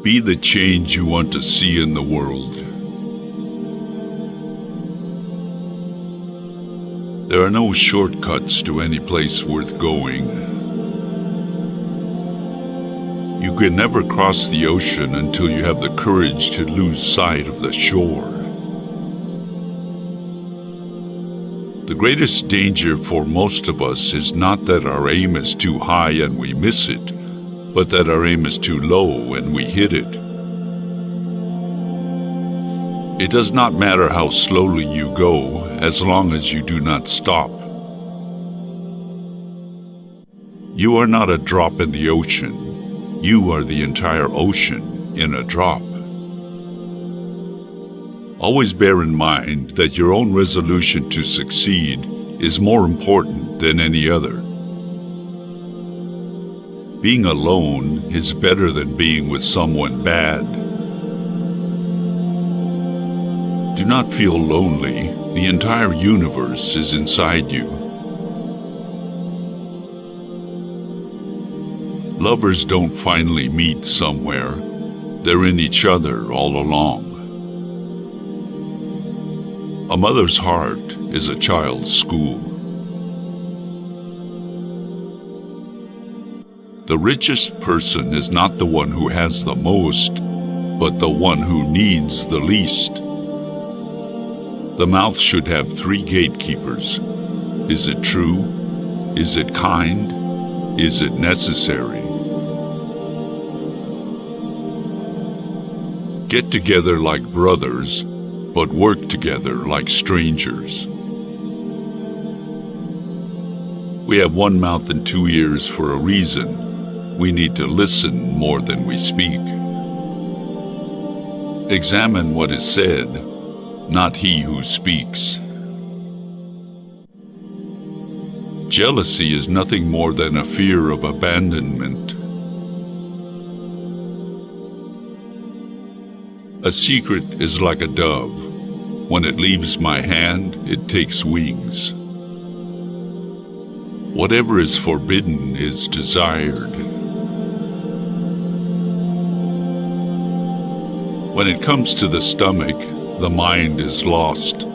Be the change you want to see in the world. There are no shortcuts to any place worth going. You can never cross the ocean until you have the courage to lose sight of the shore. The greatest danger for most of us is not that our aim is too high and we miss it, but that our aim is too low and we hit it. It does not matter how slowly you go, as long as you do not stop. You are not a drop in the ocean. You are the entire ocean in a drop. Always bear in mind that your own resolution to succeed is more important than any other. Being alone is better than being with someone bad. Do not feel lonely. The entire universe is inside you. Lovers don't finally meet somewhere. They're in each other all along. A mother's heart is a child's school. The richest person is not the one who has the most, but the one who needs the least. The mouth should have 3 gatekeepers. Is it true? Is it kind? Is it necessary? Get together like brothers, but work together like strangers. We have 1 mouth and 2 ears for a reason. We need to listen more than we speak. Examine what is said, not he who speaks. Jealousy is nothing more than a fear of abandonment. A secret is like a dove. When it leaves my hand, it takes wings. Whatever is forbidden is desired. When it comes to the stomach, the mind is lost.